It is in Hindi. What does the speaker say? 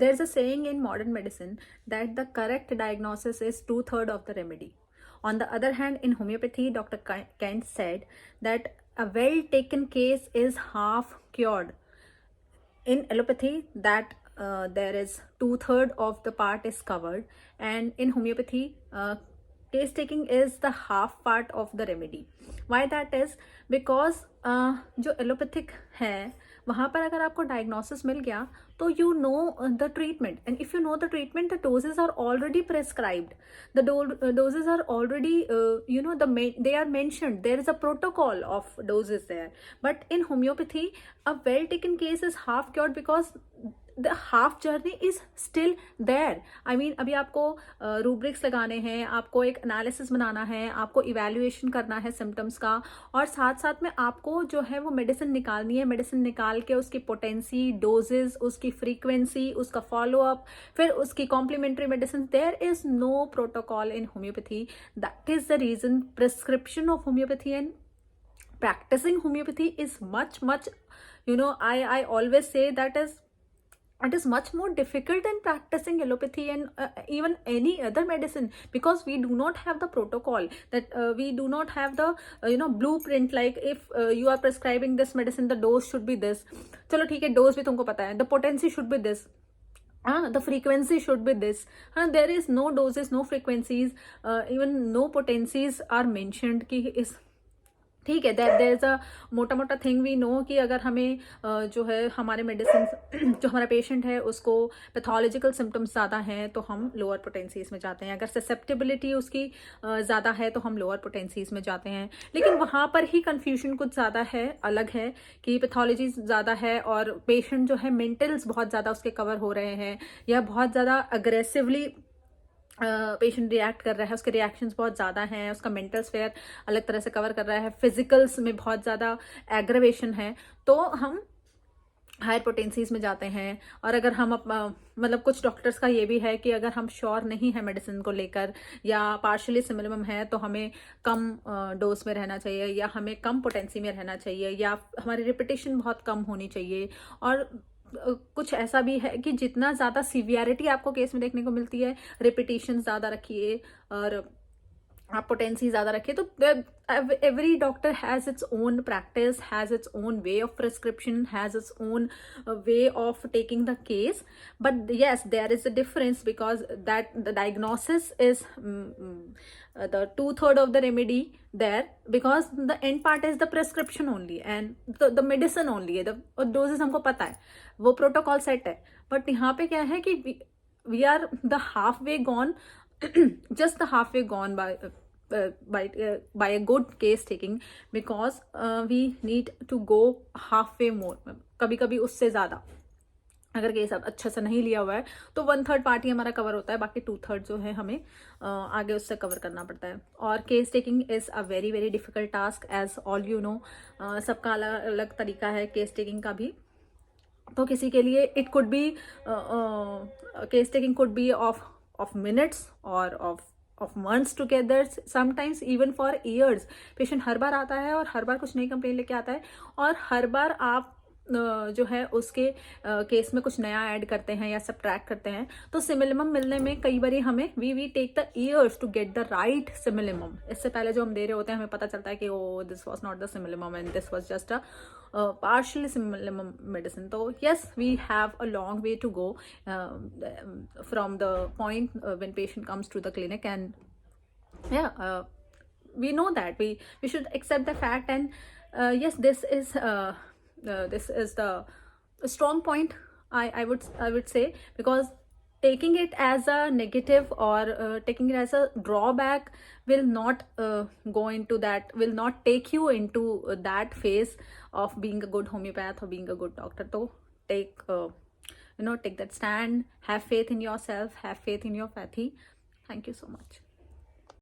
there's a saying in modern medicine that the correct diagnosis is 2/3 of the remedy. On the other hand, in homeopathy, Dr. Kent said that a well taken case is half cured. In allopathy, that there is 2/3 of the part is covered, and in homeopathy, case taking is the half part of the remedy. Why that is? Because जो एलोपैथिक है वहाँ पर अगर आपको डायग्नोसिस मिल गया तो you know the treatment, and if you know the treatment the doses are already prescribed, the doses are already they are mentioned, there is a protocol of doses there. But in homeopathy, a well taken case is half cured because the half journey is still there. I mean, अभी आपको रूब्रिक्स लगाने हैं, आपको एक एनालिसिस बनाना है, आपको इवेल्युएशन करना है सिम्टम्स का, और साथ साथ में आपको जो है वो मेडिसिन निकालनी है, मेडिसिन निकाल के उसकी पोटेंसी, डोजेस, उसकी फ्रीक्वेंसी, उसका फॉलोअप, फिर उसकी complementary medicine. There is no protocol in homeopathy. That is the reason prescription of homeopathy and practicing homeopathy is much, I always say that it is much more difficult than practicing allopathy and even any other medicine, because we do not have the protocol, that we do not have the blueprint, like if you are prescribing this medicine, the dose should be this. चलो ठीक है, dose भी तुमको पता है, the potency should be this, the frequency should be this. There is no doses, no frequencies, even no potencies are mentioned कि इस ठीक है. दैट देयर इज अ मोटा मोटा थिंग वी नो कि अगर हमें जो है हमारे मेडिसिन जो हमारा पेशेंट है उसको पैथोलॉजिकल सिम्टम्स ज़्यादा हैं तो हम लोअर पोटेंसीज में जाते हैं, अगर ससेप्टेबिलिटी उसकी ज़्यादा है तो हम लोअर पोटेंसीज में जाते हैं. लेकिन वहाँ पर ही कन्फ्यूजन कुछ ज़्यादा है, अलग है कि पैथोलॉजी ज़्यादा है और पेशेंट जो है मेंटल्स बहुत ज़्यादा उसके कवर हो रहे हैं, या बहुत ज़्यादा अग्रेसिवली पेशेंट रिएक्ट कर रहा है, उसके रिएक्शंस बहुत ज़्यादा हैं, उसका मेंटल स्फेयर अलग तरह से कवर कर रहा है, फिजिकल्स में बहुत ज़्यादा एग्रेवेशन है, तो हम हायर पोटेंसीज में जाते हैं. और अगर हम मतलब कुछ डॉक्टर्स का ये भी है कि अगर हम श्योर नहीं है मेडिसिन को लेकर या पार्शियली सिमिलम है तो हमें कम डोज में रहना चाहिए, या हमें कम पोटेंसी में रहना चाहिए, या हमारी रिपीटेशन बहुत कम होनी चाहिए. और कुछ ऐसा भी है कि जितना ज़्यादा सीवियरिटी आपको केस में देखने को मिलती है, रिपीटेशन ज़्यादा रखिए और आप पोटेंसी ज़्यादा रखिए. तो every doctor has its own practice, has its own way of prescription, has its own way of taking the case. But yes, there is a difference because that the diagnosis is the 2/3 of the remedy there, because the end part is the prescription only and the medicine only है, the doses हमको पता है, वो प्रोटोकॉल सेट है. बट यहाँ पे क्या है कि we are the halfway gone just the halfway gone by a good case taking, because we need to go halfway more, कभी कभी उससे ज़्यादा. अगर केस अब अच्छा से नहीं लिया हुआ है तो 1/3 पार्ट ही हमारा कवर होता है, बाकी 2/3 जो है हमें आगे उससे कवर करना पड़ता है. और case taking is a very very difficult task, as all you know. सबका अलग अलग तरीका है केस टेकिंग का भी. तो किसी के लिए it could be case taking could be of minutes और of months together, sometimes even for years. Patient हर बार आता है और हर बार कुछ नई कंप्लेन लेके आता है, और हर बार आप जो है उसके केस में कुछ नया ऐड करते हैं या सब्ट्रैक्ट करते हैं. तो सिमिलम मिलने में कई बार हमें we take the years to get the right simillimum. इससे पहले जो हम दे रहे होते हैं हमें पता चलता है कि oh this was not the simillimum and this was just a partially similar medicine. So yes, we have a long way to go from the point when patient comes to the clinic, and we know that we should accept the fact, and yes, this is the strong point I would say, because taking it as a negative or taking it as a drawback will not go into that, will not take you into that phase of being a good homeopath or being a good doctor. So take take that stand, have faith in yourself, have faith in your pathy. Thank you so much.